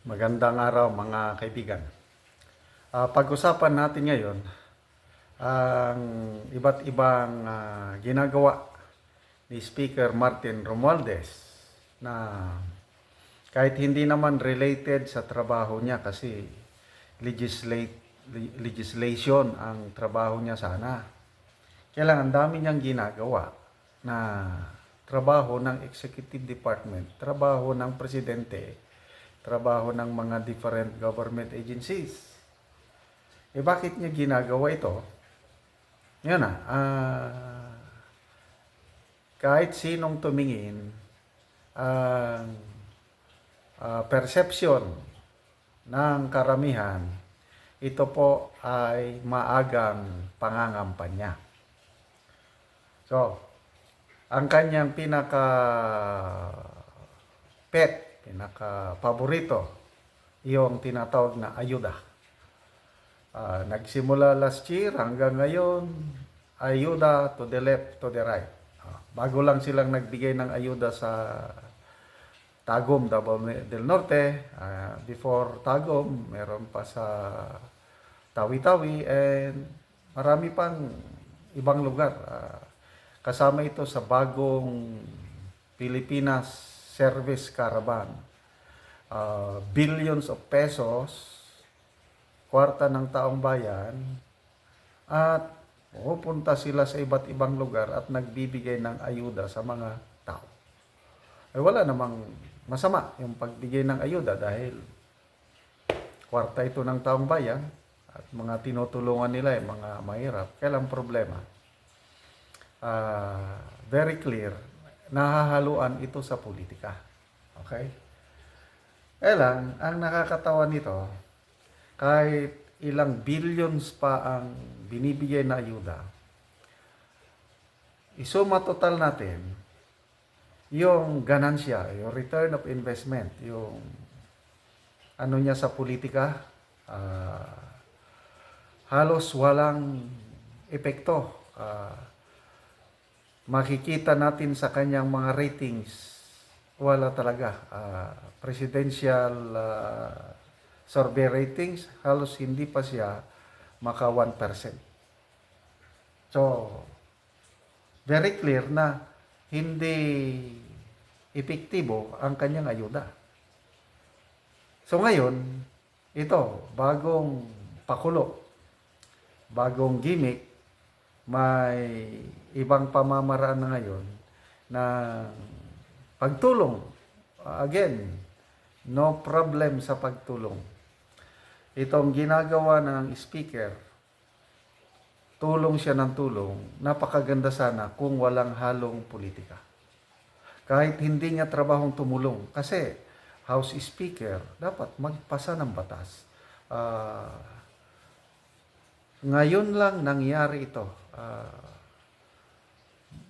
Magandang araw mga kaibigan. Pag-usapan natin ngayon ang iba't ibang ginagawa ni Speaker Martin Romualdez na kahit hindi naman related sa trabaho niya kasi legislation ang trabaho niya sana. Kaya lang ang dami niyang ginagawa na trabaho ng executive department, trabaho ng presidente, trabaho ng mga different government agencies. Bakit niya ginagawa ito? Yan na, kahit sinong tumingin, ang perception ng karamihan, ito po ay maagang pangangampanya. So, ang kanyang pinaka-paborito, yung tinatawag na ayuda. Nagsimula last year hanggang ngayon, ayuda to the left, to the right. Bago lang silang nagbigay ng ayuda sa Tagum, Davao del Norte. Before Tagum, meron pa sa Tawi-Tawi and marami pang ibang lugar. Kasama ito sa bagong Pilipinas Service Caravan. Billions of pesos, kwarta ng taong bayan, at pupunta sila sa iba't ibang lugar at nagbibigay ng ayuda sa mga tao. Wala namang masama yung pagbigay ng ayuda dahil kwarta ito ng taong bayan at mga tinutulungan nila ay mga mahirap. Kailang problema? Very clear, nahahaluan ito sa politika. Okay? Lang, ang nakakatawa nito, kahit ilang billions pa ang binibigay na ayuda, isuma total natin, yung ganansya, yung return of investment, yung ano niya sa politika, halos walang epekto. Makikita natin sa kanyang mga ratings, wala talaga. Presidential survey ratings, halos hindi pa siya maka 1%. So, very clear na hindi epektibo ang kanyang ayuda. So ngayon, ito, bagong pakulo, bagong gimmick, may ibang pamamaraan na ngayon na pagtulong. Again, no problem sa pagtulong. Itong ginagawa ng speaker, tulong siya ng tulong, napakaganda sana kung walang halong politika. Kahit hindi niya trabahong tumulong. Kasi House Speaker, dapat magpasa ng batas. Ngayon lang nangyari ito.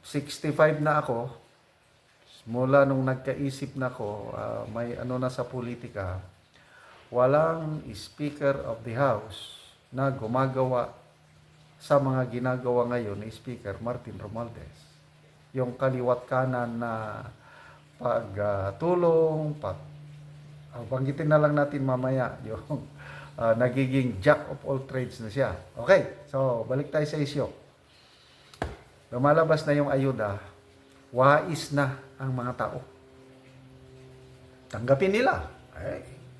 65 na ako, mula nung nagkaisip na ako, may ano na sa politika, walang Speaker of the House na gumagawa sa mga ginagawa ngayon ni Speaker Martin Romualdez. Yung kaliwat kanan na pagtulong, banggitin na lang natin mamaya yung nagiging jack of all trades na siya. Okay, so balik tayo sa isyo. Lumalabas na yung ayuda, wais na ang mga tao. Tanggapin nila.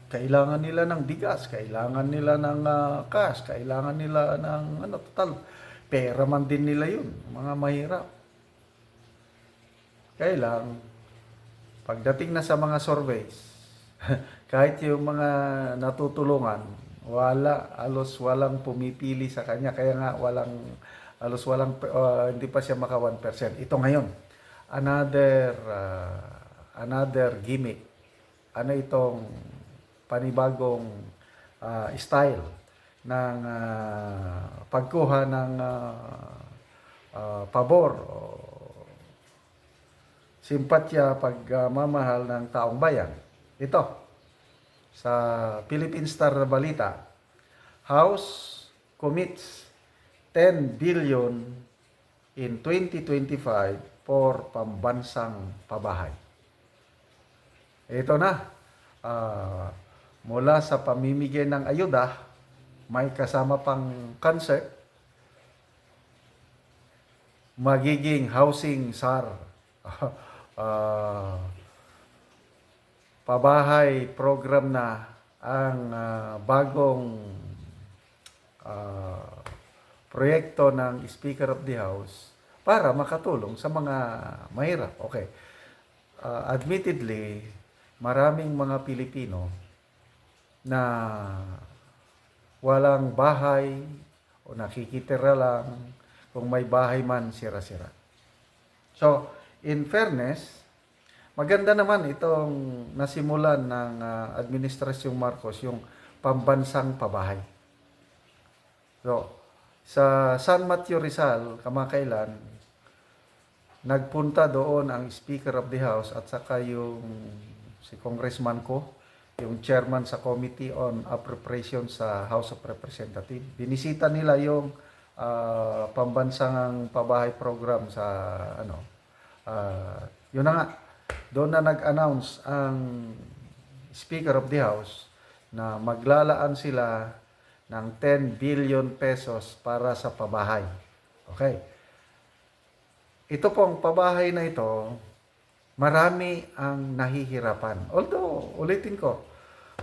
Kailangan nila ng bigas, kailangan nila ng cash, kailangan nila ng total. Pera man din nila yun, mga mahirap. Kailang, pagdating na sa mga surveys, kahit yung mga natutulungan, halos walang pumipili sa kanya. Kaya nga hindi pa siya maka 1%. Ito ngayon, another gimmick. Ano itong panibagong style ng pagkuha ng pabor o simpatya, pagmamahal ng taong bayan. Ito, sa Philippine Star na balita, House commits 10 billion in 2025 for pambansang pabahay. Ito na, mula sa pamimigay ng ayuda, may kasama pang concert, magiging housing SAR. Ah, pabahay program na ang bagong ah, proyekto ng Speaker of the House para makatulong sa mga mahirap. Okay. Admittedly, maraming mga Pilipino na walang bahay o nakikitira lang, kung may bahay man, sira-sira. So, in fairness, maganda naman itong nasimulan ng Administrasyong Marcos, yung pambansang pabahay. So, sa San Mateo Rizal, kamakailan, nagpunta doon ang Speaker of the House at saka yung si Congressman ko, yung chairman sa Committee on Appropriations sa House of Representatives. Binisita nila yung pambansang pabahay program sa yun na nga, doon na nag-announce ang Speaker of the House na maglalaan sila ng 10 billion pesos para sa pabahay. Okay. Ito pong pabahay na ito, marami ang nahihirapan. Although, ulitin ko,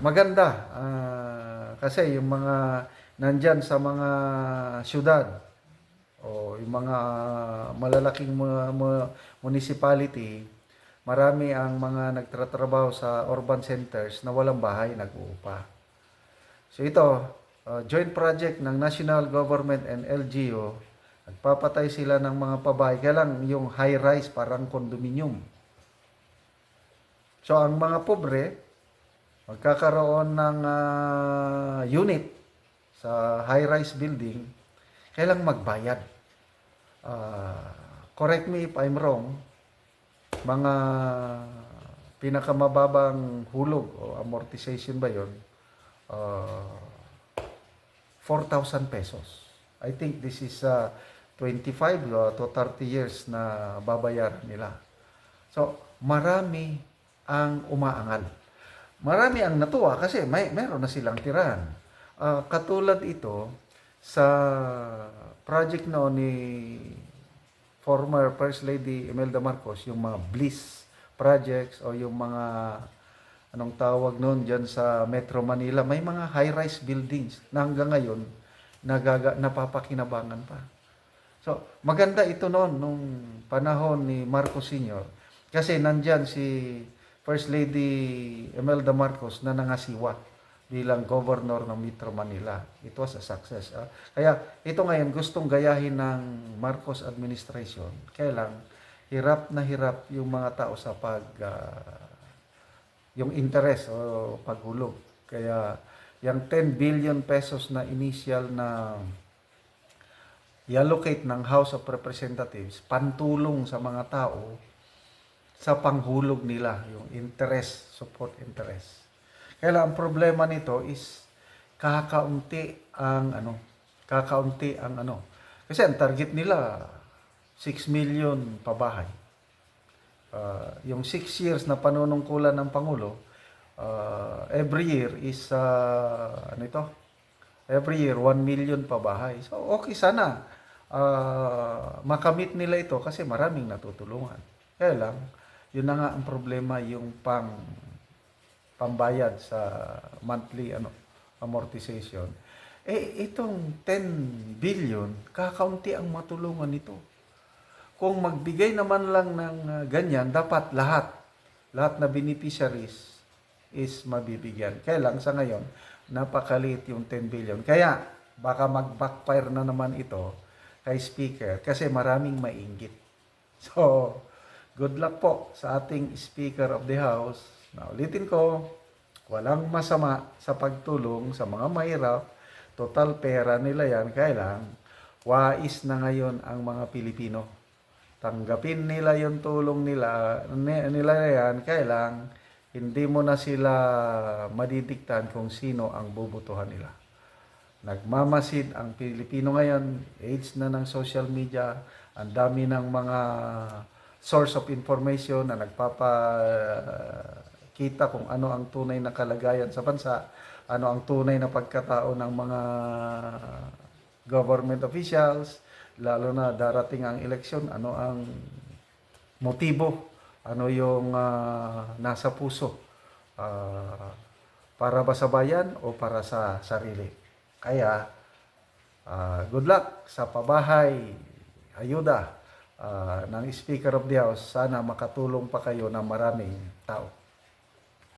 maganda. Kasi yung mga nandyan sa mga syudad o yung mga malalaking municipality, marami ang mga nagtatrabaho sa urban centers na walang bahay, nag-uupa. So ito, joint project ng national government and LGU, nagpapatay sila ng mga pabahay, kaya lang yung high-rise parang condominium. So ang mga pobre, magkakaroon ng unit sa high-rise building, kailang magbayad. Correct me if I'm wrong, mga pinakamababang hulog o amortization ba yun? 4,000 pesos. I think this is 25 to 30 years na babayaran nila. So, marami ang umaangal. Marami ang natuwa kasi meron na silang tirahan. Katulad ito sa project noon ni former First Lady Imelda Marcos, yung mga BLIS projects o yung mga anong tawag noon dyan sa Metro Manila, may mga high-rise buildings na hanggang ngayon napapakinabangan pa. So, maganda ito noon nung panahon ni Marcos Sr. Kasi nandyan si First Lady Imelda Marcos na nangasiwa bilang governor ng Metro Manila. It was a success. Kaya ito ngayon gustong gayahin ng Marcos administration. Kaya lang, hirap na hirap yung mga tao sa yung interest o paghulog. Kaya yung 10 billion pesos na initial na i-allocate ng House of Representatives, pantulong sa mga tao sa panghulog nila, yung interest, support interest. Kaya ang problema nito is kakaunti ang Kasi ang target nila 6 million pabahay. Yung 6 years na panunungkulan ng Pangulo, every year is every year 1 million pabahay. So okay sana makamit nila ito kasi maraming natutulungan. Kaya lang, yun na nga ang problema, yung pambayad sa monthly amortization. Itong 10 billion, kakaunti ang matulungan nito. Kung magbigay naman lang ng ganyan, dapat lahat na beneficiaries is mabibigyan. Kaya lang sa ngayon, napakaliit yung 10 billion. Kaya baka mag-backfire na naman ito kay Speaker kasi maraming mainggit. So, good luck po sa ating Speaker of the House. Naulitin ko, walang masama sa pagtulong sa mga mahirap. Total pera nila yan. Kaya lang, wais na ngayon ang mga Pilipino. Tanggapin nila yung tulong nila yan. Kaya lang, hindi mo na sila madidiktahan kung sino ang bubutuhan nila. Nagmamasid ang Pilipino ngayon, age na ng social media, ang dami ng mga source of information na nagpapakita makita kung ano ang tunay na kalagayan sa bansa, ano ang tunay na pagkatao ng mga government officials, lalo na darating ang eleksyon, ano ang motibo, ano yung nasa puso, ah, para ba sa bayan o para sa sarili. Kaya, good luck sa pabahay, ayuda ng Speaker of the House. Sana makatulong pa kayo ng maraming tao.